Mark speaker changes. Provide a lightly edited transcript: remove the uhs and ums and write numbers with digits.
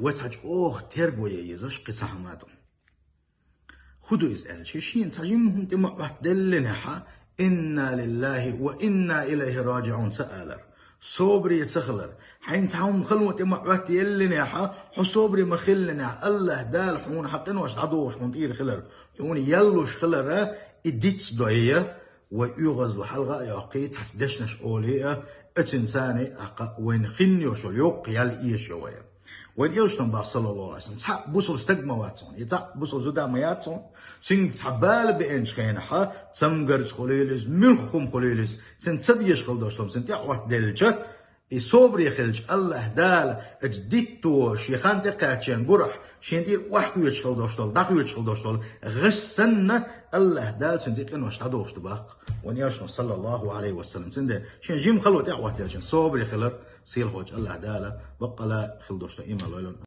Speaker 1: وتحج ترقوية يزش قصة ماتو خدو يسأل شين تجيمهم تمعت دلنا إنا لله وإنا إليه راجعون سألر صبري يتخلر حين تعاون خلوة تمعت يلنا حصبري مخلنا الله دال حون حقين واش عدوش حون طير خلر حون يلوش خلر إديتس دوية ويغز وحلقة يقيت حسدشنش أولية اتنساني أقا وين خنيوش اليوق يال إيشوية وين يوشتن بار صلى الله عليه وسلم تحق بوصل استقمواتون يتحق بوصل زودا مياتون سين تحبال بإنش خينحا تمقرز خليلز ملخم خليلز سين تبيش خلدوشتم سين تحوات دلجة صبري خلج الله دال اجديتو شيخان تقاتشين قرح شين دير وحكو يتشخل دوشتول داخو يتشخل دوشتول غسن الله دال سين دير انوش تدوشت باق ونياشنا صلى الله عليه وسلم سين دير شين جيم خلو تحوات يلجين صبري خلر سيل خوش الله دال بقلا خلدوشتو إما لولون